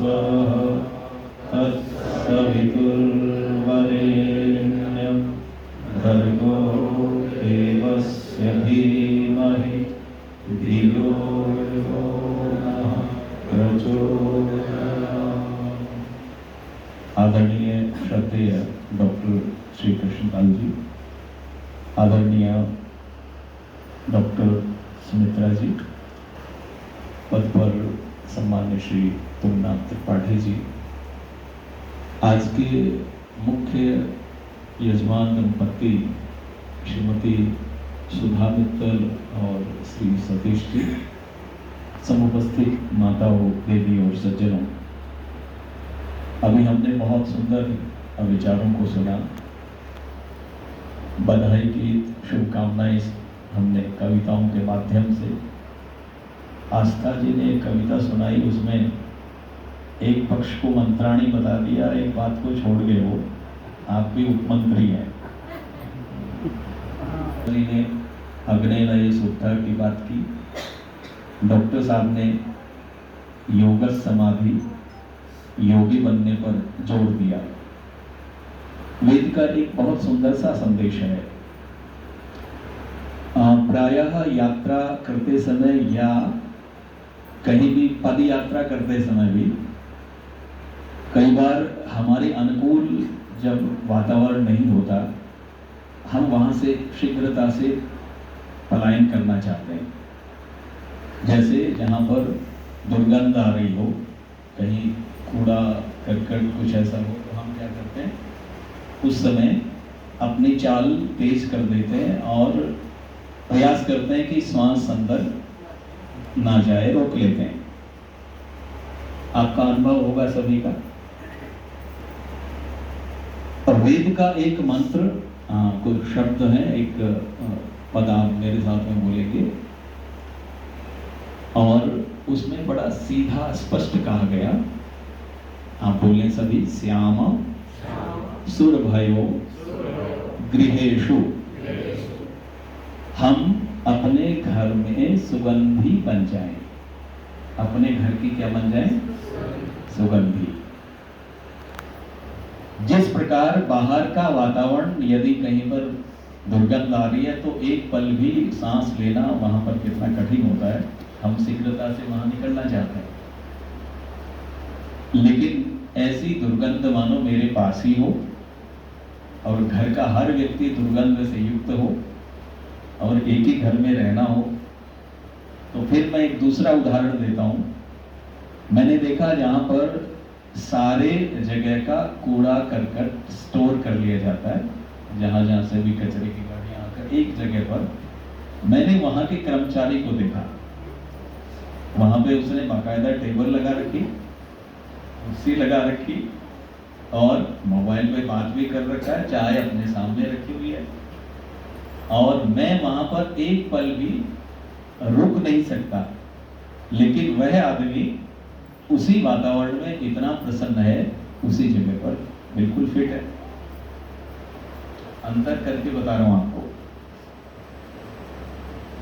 स्वः तत्सवितुर्वरेण्यं भर्गो देवस्य धीमहि धियो यो नः प्रचोदयात्। आदरणीय श्रद्धेय डॉक्टर श्री कृष्णपाल जी, आदरणीय डॉक्टर सुमित्रा जी, पद पर सम्मान्य श्री तुंगनाथ त्रिपाठी जी, आज के मुख्य यजमान दंपति श्रीमती सुधा मित्तल और श्री सतीश जी, समुपस्थित माताओं, देवी और सज्जनों, अभी हमने बहुत सुंदर विचारों को सुना। बधाई की शुभकामनाएं हमने कविताओं के माध्यम से, आस्था जी ने एक कविता सुनाई, उसमें एक पक्ष को मंत्राणी बता दिया, एक बात को छोड़ गए, वो आप भी उपमंत्री हैं। ने अग्नि नये सूत्रा की बात की, डॉक्टर साहब ने योग समाधि योगी बनने पर जोर दिया। वेद का एक बहुत सुंदर सा संदेश है। प्रायः यात्रा करते समय या कहीं भी पद यात्रा करते समय भी कई बार हमारे अनुकूल जब वातावरण नहीं होता, हम वहां से शीघ्रता से पलायन करना चाहते हैं। जैसे जहां पर दुर्गंध आ रही हो, कहीं कूड़ा करकट कुछ ऐसा हो, तो हम क्या करते हैं, उस समय अपनी चाल तेज कर देते हैं और प्रयास करते हैं कि श्वास अंदर ना जाए, रोक लेते हैं। आपका अनुभव होगा सभी का। और वेद का एक मंत्र, कुछ शब्द है, एक पद आप मेरे साथ में बोलेंगे, और उसमें बड़ा सीधा स्पष्ट कहा गया, आप बोलें सभी, श्याम सुरभयो गृहेषु। हम अपने घर में सुगंधी बन जाएं। अपने घर की क्या बन जाएं? सुगंधी। जिस प्रकार बाहर का वातावरण यदि कहीं पर दुर्गंध आ रही है तो एक पल भी सांस लेना वहां पर कितना कठिन होता है, हम शीघ्रता से वहां निकलना चाहते हैं। लेकिन ऐसी दुर्गंध मानो मेरे पास ही हो और घर का हर व्यक्ति दुर्गंध से युक्त हो और एक ही घर में रहना हो, तो फिर मैं एक दूसरा उदाहरण देता हूं। मैंने देखा जहां पर सारे जगह का कूड़ा करकट स्टोर कर लिया जाता है, जहां जहां से भी कचरे की गाड़ियां आकर एक जगह पर, मैंने वहां के कर्मचारी को देखा, वहां पे उसने बाकायदा टेबल लगा रखी, कुर्सी लगा रखी और मोबाइल पे बात भी कर रखा है, चाय अपने सामने रखी हुई है, और मैं वहां पर एक पल भी रुक नहीं सकता। लेकिन वह आदमी उसी वातावरण में इतना प्रसन्न है, उसी जगह पर बिल्कुल फिट है। अंतर करके बता रहा हूं आपको।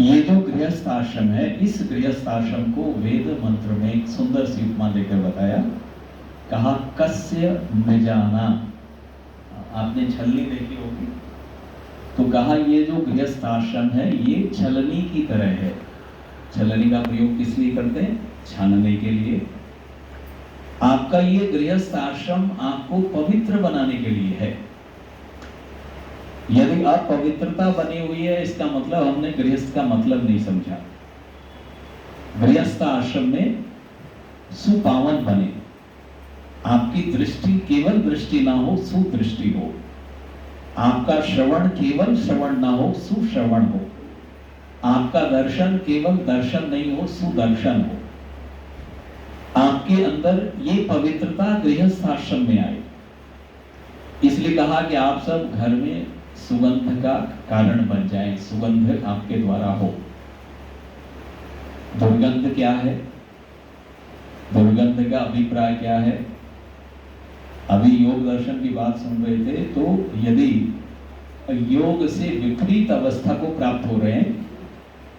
ये जो गृहस्थ आश्रम है, इस गृहस्थ आश्रम को वेद मंत्र में एक सुंदर सी उपमा देकर बताया, कहा कस्य मृजाना। आपने छलनी देखी होगी, तो कहा ये जो गृहस्थ आश्रम है ये छलनी की तरह है। छलनी का प्रयोग किस लिए करते हैं? छानने के लिए। आपका ये गृहस्थ आश्रम आपको पवित्र बनाने के लिए है। यदि आप पवित्रता बनी हुई है, इसका मतलब हमने गृहस्थ का मतलब नहीं समझा। गृहस्थ आश्रम में सुपावन बने, आपकी दृष्टि केवल दृष्टि ना हो, सुदृष्टि हो। आपका श्रवण केवल श्रवण ना हो, सुश्रवण हो। आपका दर्शन केवल दर्शन नहीं हो, सुदर्शन हो। आपके अंदर ये पवित्रता गृहस्थ आश्रम में आए। इसलिए कहा कि आप सब घर में सुगंध का कारण बन जाएं, सुगंध आपके द्वारा हो। दुर्गंध क्या है? दुर्गंध का अभिप्राय क्या है? अभी योग दर्शन की बात सुन रहे थे, तो यदि योग से विपरीत अवस्था को प्राप्त हो रहे हैं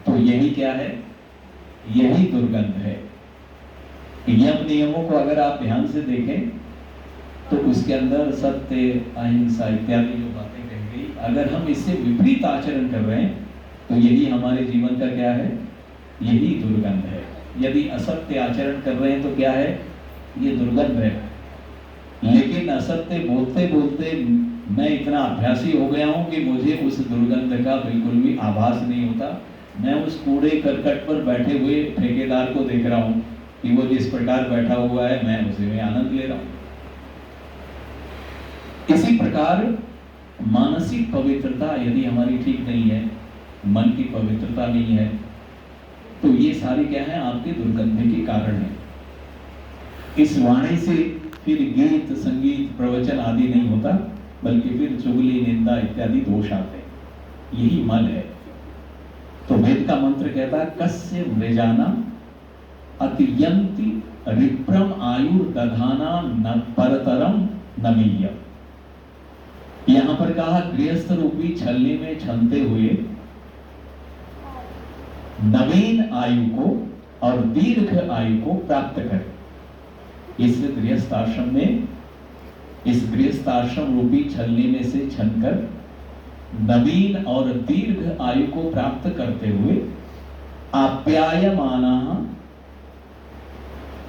तो यही क्या है? यही दुर्गंध है। यम नियमों को अगर आप ध्यान से देखें तो उसके अंदर सत्य, अहिंसा इत्यादि जो बातें कही गई, अगर हम इससे विपरीत आचरण कर रहे हैं तो यही हमारे जीवन का क्या है, यही दुर्गंध है। यदि असत्य आचरण कर रहे हैं तो क्या है, ये दुर्गंध है। लेकिन असत्य बोलते बोलते मैं इतना अभ्यासी हो गया हूं कि मुझे उस दुर्गंध का बिल्कुल भी आभास नहीं होता। मैं उस कूड़े करकट पर बैठे हुए ठेकेदार को देख रहा हूं कि वो जिस प्रकार बैठा हुआ है, मैं उसी में आनंद ले रहा हूं। इसी प्रकार मानसिक पवित्रता यदि हमारी ठीक नहीं है, मन की पवित्रता नहीं है, तो ये सारी क्या है, आपके दुर्गंध के कारण है। इस वाणी से फिर गीत, संगीत, प्रवचन आदि नहीं होता, बल्कि फिर चुगली, निंदा इत्यादि दोष आते हैं। यही मल है। तो वेद का मंत्र कहता है, कस्य मृजाना अतियंति रिप्रम आयुर दधाना न परतरम नमीय। यहां पर कहा गृहस्थ रूपी छलनी में छलते हुए नवीन आयु को और दीर्घ आयु को प्राप्त कर। इस गृहस्थ आश्रम में, इस गृहस्थ आश्रम रूपी छलनी में से छलकर नवीन और दीर्घ आयु को प्राप्त करते हुए आप्यायमाना,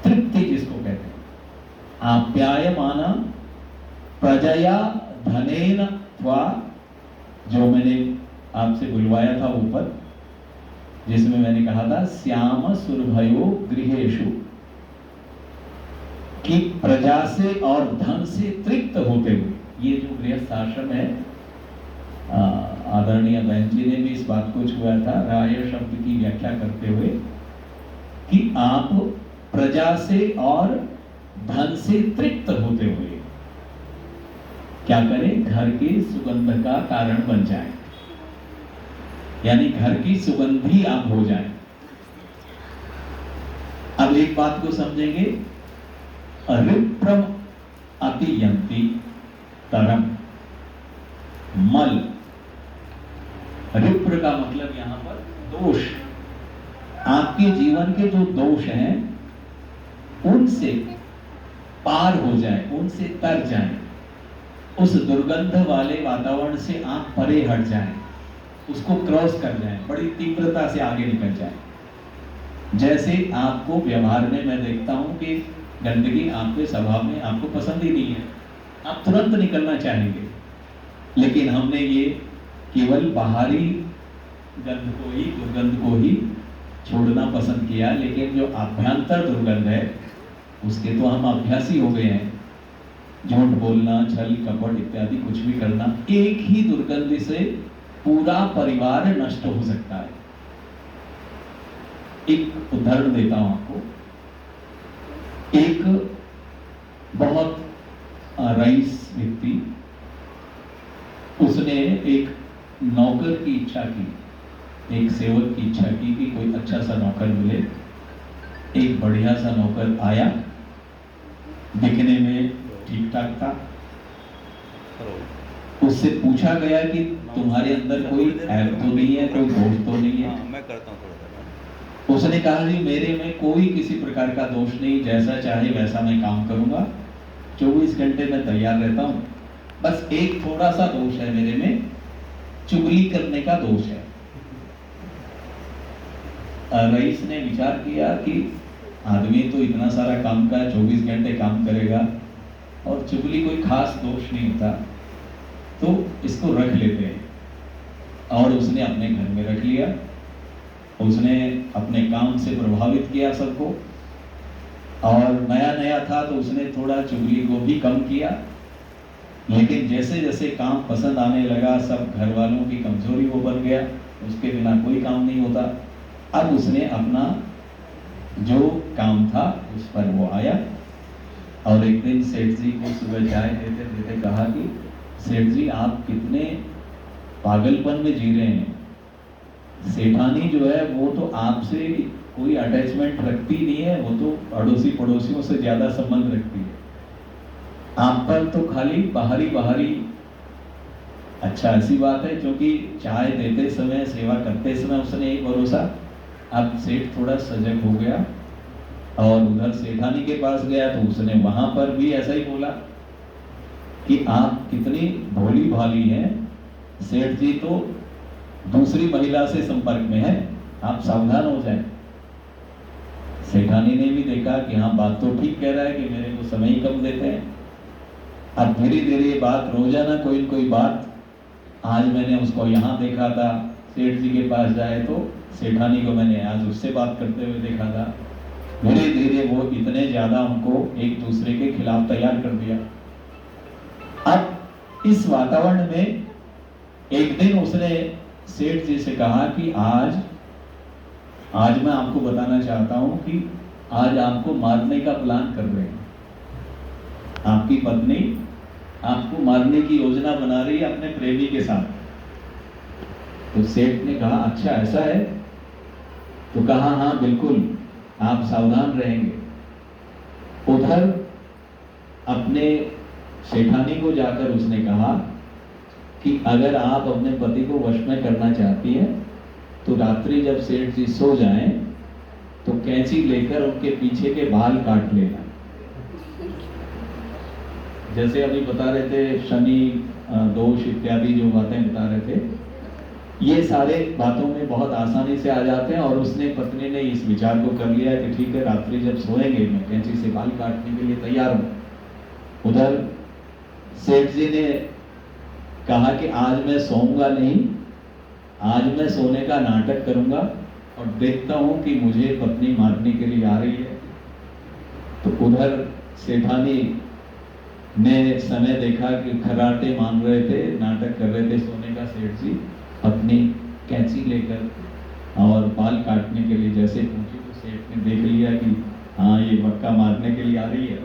तृप्ति जिसको कहते हैं, आप्यायमाना प्रजया धनेन वा, जो मैंने आपसे बुलवाया था ऊपर, जिसमें मैंने कहा था श्याम सुरभयो गृहेषु, कि प्रजा से और धन से तृप्त होते हुए। ये जो गृहस्थ आश्रम है, आदरणीय बहन जी ने भी इस बात को छुआ था राय शब्द की व्याख्या करते हुए, कि आप प्रजा से और धन से तृप्त होते हुए क्या करें, घर की सुगंध का कारण बन जाए, यानी घर की सुगंधी आप हो जाएं। अब एक बात को समझेंगे, रिप्रम अतियंति तरम मल। रिप्र का मतलब यहां पर दोष। आपके जीवन के जो दोष हैं उनसे पार हो जाए, उनसे तर जाए, उस दुर्गंध वाले वातावरण से आप परे हट जाएं, उसको क्रॉस कर जाएं, बड़ी तीव्रता से आगे निकल जाएं। जैसे आपको व्यवहार में मैं देखता हूं कि गंदगी आपके स्वभाव में आपको पसंद ही नहीं है, आप तुरंत निकलना चाहेंगे, लेकिन हमने ये केवल बाहरी गंध को ही, दुर्गंध को ही छोड़ना पसंद किया, लेकिन जो आभ्यंतर दुर्गंध है उसके तो हम अभ्यासी हो गए हैं। झूठ बोलना, छल कपट इत्यादि कुछ भी करना, एक ही दुर्गंध से पूरा परिवार नष्ट हो सकता है। एक उदाहरण देता हूं आपको। एक बहुत रईस व्यक्ति, उसने एक नौकर की इच्छा की, एक सेवक की इच्छा की कि कोई अच्छा सा नौकर मिले। एक बढ़िया सा नौकर आया, दिखने में ठीक ठाक था। उससे पूछा गया कि तुम्हारे अंदर कोई ऐब तो नहीं है, कोई दोष तो नहीं है? मैं करता हूं थोड़ा। उसने कहा जी मेरे में कोई किसी प्रकार का दोष नहीं, जैसा चाहे वैसा मैं काम करूंगा, 24 घंटे मैं तैयार रहता हूं, बस एक थोड़ा सा दोष है मेरे में, चुगली करने का दोष है। रईस ने विचार किया कि आदमी तो इतना सारा काम का 24 घंटे काम करेगा और चुगली कोई खास दोष नहीं होता, तो इसको रख लेते हैं। और उसने अपने घर में रख लिया। उसने अपने काम से प्रभावित किया सबको, और नया नया था तो उसने थोड़ा चुगली को भी कम किया, लेकिन जैसे जैसे काम पसंद आने लगा, सब घर वालों की कमजोरी वो बन गया, उसके बिना कोई काम नहीं होता। अब उसने अपना जो काम था उस पर वो आया, और एक दिन सेठ जी को सुबह चाय देते देते कहा कि सेठ जी आप कितने पागलपन में जी रहे हैं, सेठानी जो है वो तो आपसे कोई अटैचमेंट रखती नहीं है, वो तो अड़ोसी पड़ोसियों से ज्यादा संबंध रखती है, आप पर तो खाली बाहरी बाहरी। अच्छा ऐसी बात है, क्योंकि चाय देते समय, सेवा करते समय उसने एक भरोसा। अब सेठ थोड़ा सजग हो गया और उधर सेठानी के पास गया तो उसने वहां पर भी ऐसा ही बोला कि आप कितनी भोली भाली हैं, सेठ जी तो दूसरी महिला से संपर्क में है, आप सावधान हो जाएं। सेठानी ने भी देखा कि हाँ बात तो ठीक कह रहा है कि मेरे को समय ही कम देते हैं। अब धीरे धीरे ये बात रोजाना कोई न कोई बात, आज मैंने उसको यहाँ देखा था, सेठ जी के पास जाए तो सेठानी को मैंने आज उससे बात करते हुए देखा था। धीरे धीरे वो इतने ज्यादा उनको एक दूसरे के खिलाफ तैयार कर दिया। अब इस वातावरण में एक दिन उसने सेठ जी से कहा कि आज मैं आपको बताना चाहता हूं कि आज आपको मारने का प्लान कर रहे हैं। आपकी पत्नी आपको मारने की योजना बना रही है अपने प्रेमी के साथ। तो सेठ ने कहा अच्छा ऐसा है? तो कहा हाँ बिल्कुल, आप सावधान रहेंगे। उधर अपने सेठानी को जाकर उसने कहा कि अगर आप अपने पति को वश में करना चाहती हैं तो रात्रि जब सेठ जी सो जाएं तो कैंची लेकर उनके पीछे के बाल काट लेना। जैसे अभी बता रहे थे शनि दोष इत्यादि जो बातें बता रहे थे, ये सारे बातों में बहुत आसानी से आ जाते हैं। और उसने पत्नी ने इस विचार को कर लिया कि ठीक है, रात्रि जब सोएंगे मैं कैंची से बाल काटने के लिए तैयार हूं। उधर सेठ जी ने कहा कि आज मैं सोऊंगा नहीं, आज मैं सोने का नाटक करूंगा और देखता हूं कि मुझे पत्नी मारने के लिए आ रही है। तो उधर सेठानी ने समय देखा कि खराटे मान रहे थे, नाटक कर रहे थे सोने का सेठ जी, अपनी कैंची लेकर और बाल काटने के लिए जैसे पहुंची तो सेठ ने देख लिया कि हाँ ये मक्का मारने के लिए आ रही है।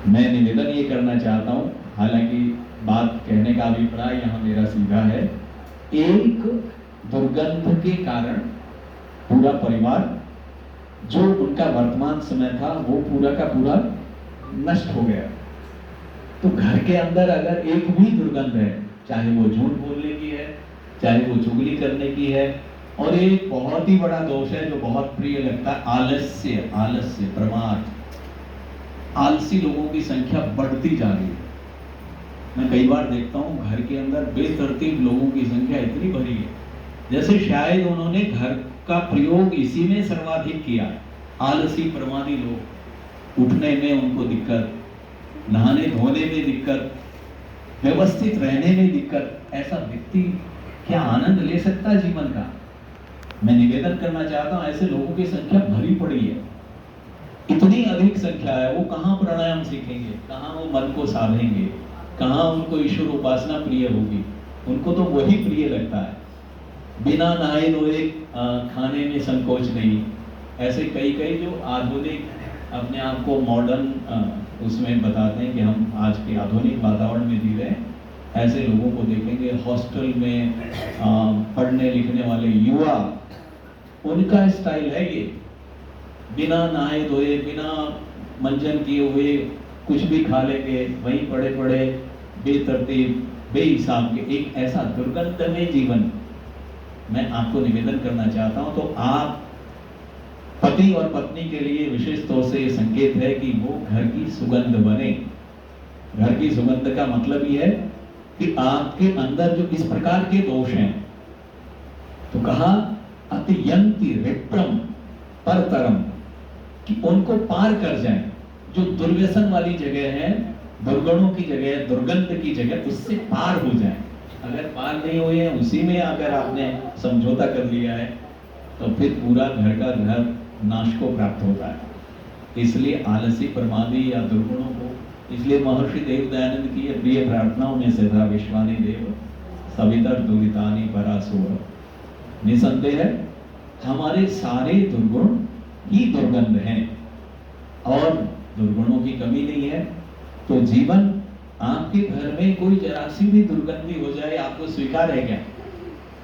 मैं निवेदन ये करना चाहता हूँ, हालांकि बात कहने का अभिप्राय यहाँ मेरा सीधा है, एक दुर्गंध के कारण पूरा परिवार जो उनका वर्तमान समय था वो पूरा का पूरा नष्ट हो गया। तो घर के अंदर अगर एक भी दुर्गंध है, चाहे वो झूठ बोलने की है, चाहे वो चुगली करने की है, और एक बहुत ही बड़ा दोष है जो बहुत प्रिय लगता है, आलस्य, प्रमाद। आलसी लोगों की संख्या बढ़ती जा रही है। मैं कई बार देखता हूँ घर के अंदर बेतरतीब लोगों की संख्या इतनी भरी है, जैसे शायद उन्होंने घर का प्रयोग इसी में सर्वाधिक किया। आलसी प्रमादी लोग, उठने में उनको दिक्कत, नहाने धोने में दिक्कत, व्यवस्थित रहने में दिक्कत। ऐसा व्यक्ति क्या आनंद ले सकता है जीवन का? मैं निवेदन करना चाहता हूं, ऐसे लोगों की संख्या भरी पड़ी है, इतनी अधिक संख्या है। वो कहां प्राणायाम सीखेंगे, कहां वो मन को साधेंगे, कहां उनको ईश्वर उपासना प्रिय होगी? उनको तो वही प्रिय लगता है। बिना नहाए धोए खाने में संकोच नहीं। ऐसे कई जो आधुनिक अपने आप को मॉडर्न उसमें बताते हैं कि हम आज के आधुनिक वातावरण में जी रहे हैं, ऐसे लोगों को देखेंगे हॉस्टल में पढ़ने लिखने वाले युवा, उनका स्टाइल है ये, बिना नहाए धोए, बिना मंजन किए हुए कुछ भी खा लेंगे, वहीं पड़े पड़े बेतरतीब बेहिसाब के, एक ऐसा दुर्गंधमय जीवन। मैं आपको निवेदन करना चाहता हूं, तो आप पति और पत्नी के लिए विशेष तौर से ये संकेत है कि वो घर की सुगंध बने। घर की सुगंध का मतलब ये है कि आपके अंदर जो इस प्रकार के दोष हैं, तो कहा अतियंति विप्रम परतरम, कि उनको पार कर जाएं। जो दुर्व्यसन वाली जगह है, दुर्गुणों की जगह, दुर्गंध की जगह, उससे पार हो जाएं। अगर पार नहीं हुए हैं, उसी में अगर आपने समझौता कर लिया है, तो फिर पूरा घर का घर नाश को प्राप्त होता है। इसलिए आलसी प्रमादी या दुर्गुणों को, इसलिए महर्षि देव दयानंद की ये प्रिय प्रार्थनाओं में से था, विश्वानी देव सवितर दुरितानि परासुर। निसंदेह हमारे सारे दुर्गुण ही दुर्गंध हैं और दुर्गुणों की कमी नहीं है। तो जीवन आपके घर में कोई जरा सी भी दुर्गंधी हो जाए, आपको स्वीकार है क्या?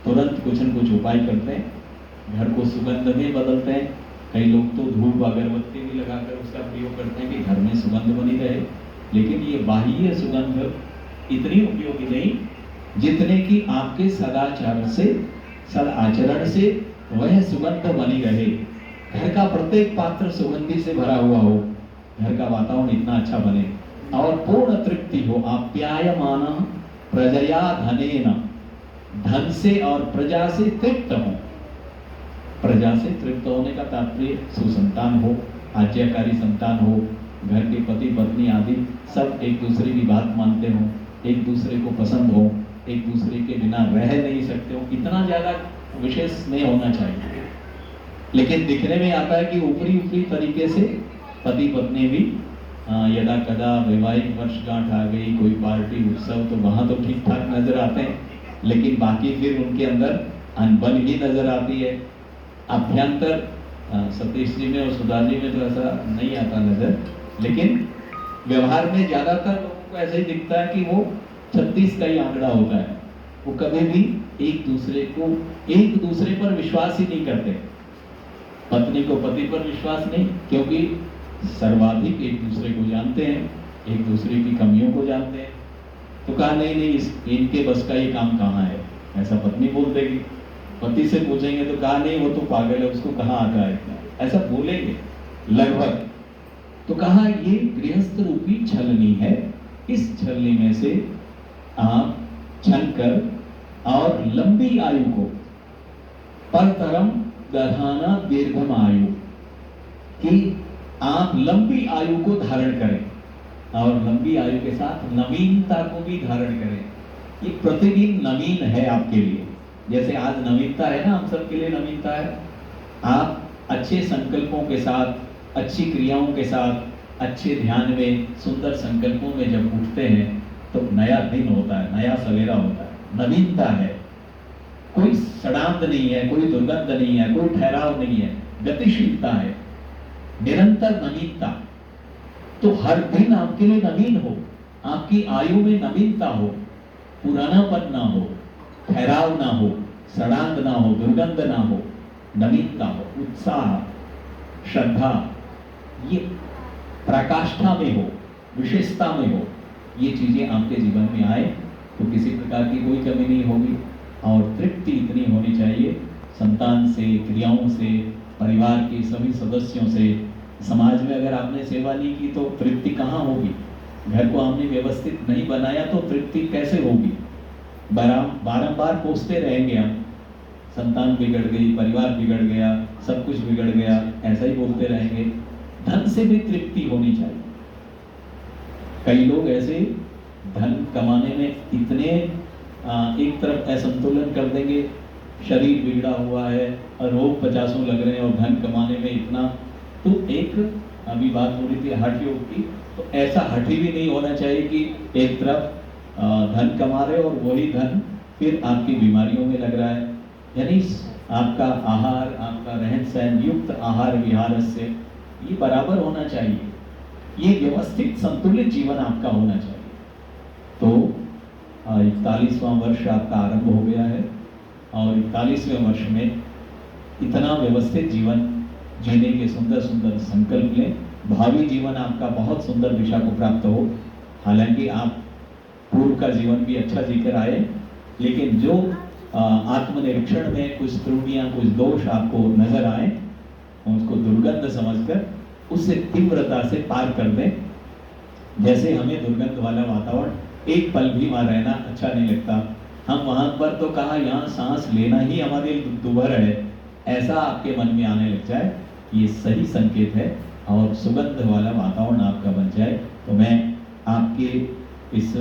तुरंत कुछ न कुछ उपाय करते हैं, घर को सुगंध में बदलते हैं। कई लोग तो धूप अगरबत्ती भी लगाकर उसका प्रयोग करते हैं कि घर में सुगंध बनी रहे। लेकिन ये बाह्य सुगंध इतनी उपयोगी नहीं जितने कि आपके सदाचार से, सदाचरण से वह सुगंध बनी रहे। घर का प्रत्येक पात्र सुगंधि से भरा हुआ हो, घर का वातावरण इतना अच्छा बने और पूर्ण तृप्ति हो। आप्यायमान प्रजया धनेन, धन से और प्रजा से तृप्त हो। प्रजा से तृप्त होने का तात्पर्य सुसंतान हो, आज्ञाकारी संतान हो, घर के पति पत्नी आदि सब एक दूसरे की बात मानते हो, एक दूसरे को पसंद हो, एक दूसरे के बिना रह नहीं सकते हो। इतना ज्यादा विशेष नहीं होना चाहिए, लेकिन दिखने में आता है कि ऊपरी ऊपरी तरीके से पति पत्नी भी यदा कदा वैवाहिक वर्षगांठ आ गई, कोई पार्टी उत्सव, तो वहां तो ठीक ठाक नजर आते हैं, लेकिन बाकी फिर उनके अंदर अनबन ही नजर आती है। अभ्यंतर सतीश जी में और सुधा जी में तो ऐसा नहीं आता नजर, लेकिन व्यवहार में ज्यादातर लोगों को ऐसे ही दिखता है कि वो 36 का ही आंकड़ा होता है। वो कभी भी एक दूसरे पर विश्वास ही नहीं करते। पत्नी को पति पर विश्वास नहीं, क्योंकि सर्वाधिक एक दूसरे को जानते हैं, एक दूसरे की कमियों को जानते हैं। तो कहा नहीं इनके बस का ये काम कहाँ है, ऐसा पत्नी बोल देगी। पति से पूछेंगे तो कहा नहीं वो तो पागल है, उसको कहाँ आता है इतना, ऐसा बोलेंगे लगभग। तो कहा ये गृहस्थ रूपी छलनी है, इस छलनी में से आप छल कर और लंबी आयु को परतरम दधाना दीर्घम आयु, कि आप लंबी आयु को धारण करें और लंबी आयु के साथ नवीनता को भी धारण करें। ये प्रतिदिन नवीन है आपके लिए, जैसे आज नवीनता है ना, हम सब के लिए नवीनता है। आप अच्छे संकल्पों के साथ, अच्छी क्रियाओं के साथ, अच्छे ध्यान में, सुंदर संकल्पों में जब उठते हैं तो नया दिन होता है, नया सवेरा होता है, नवीनता है। कोई सड़ांत नहीं है, कोई दुर्गंध नहीं है, कोई ठहराव नहीं है, गतिशीलता है, निरंतर नवीनता। तो हर दिन आपके लिए नवीन हो, आपकी आयु में नवीनता हो, पुरानापन ना हो, ठहराव ना हो, सड़ांत ना हो, दुर्गंध ना हो, नवीनता हो, उत्साह, श्रद्धा, ये प्रकाष्ठा में हो, विशेषता में हो। ये चीजें आपके जीवन में आए तो किसी प्रकार की कोई कमी नहीं होगी और तृप्ति इतनी होनी चाहिए संतान से, क्रियाओं से, परिवार के सभी सदस्यों से। समाज में अगर आपने सेवा नहीं की तो तृप्ति कहाँ होगी? घर को आपने व्यवस्थित नहीं बनाया तो तृप्ति कैसे होगी? बारंबार कोसते रहेंगे हम, संतान बिगड़ गई, परिवार बिगड़ गया, सब कुछ बिगड़ गया, ऐसा ही बोलते रहेंगे। धन से भी तृप्ति होनी चाहिए। कई लोग ऐसे धन कमाने में इतने एक तरफ असंतुलन कर देंगे, शरीर बिगड़ा हुआ है और रोग 50 लग रहे हैं और धन कमाने में इतना। तो एक अभी बात हो रही थी हठ योग की, तो ऐसा हठी भी नहीं होना चाहिए कि एक तरफ धन कमा रहे और वही धन फिर आपकी बीमारियों में लग रहा है। यानी आपका आहार, आपका रहन सहन युक्त आहार विहार से ये बराबर होना चाहिए। ये व्यवस्थित संतुलित जीवन आपका होना चाहिए। तो 41वां वर्ष आपका आरंभ हो गया है और 41वें वर्ष में इतना व्यवस्थित जीवन जीने के सुंदर सुंदर संकल्प लें। भावी जीवन आपका बहुत सुंदर दिशा को प्राप्त हो। हालांकि आप पूर्व का जीवन भी अच्छा जीकर आए, लेकिन जो आत्मनिरीक्षण में कुछ त्रुटियां, कुछ दोष आपको नजर आए, उसको दुर्गंध समझकर उससे तीव्रता से पार कर दें। जैसे हमें दुर्गंध वाला वातावरण एक पल भी वहां रहना अच्छा नहीं लगता, हम वहां पर तो कहा यहाँ सांस लेना ही हमारे लिए दुभर है, ऐसा आपके मन में आने लग जाए, ये सही संकेत है और सुगंध वाला वातावरण आपका बन जाए। तो मैं आपके इस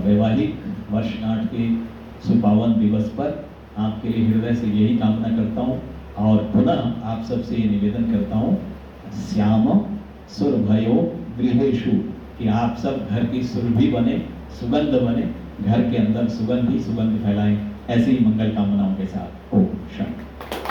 वैवाहिक वर्षगांठ के सुपावन दिवस पर आपके लिए हृदय से यही कामना करता हूँ और पुनः आप सबसे ये निवेदन करता हूँ, श्याम सुरभयो गृहेषु, कि आप सब घर की सुरभि बने, सुगंध बने, घर के अंदर सुगंध ही सुगंध फैलाएं। ऐसी ही मंगल कामनाओं के साथ ओम शांति।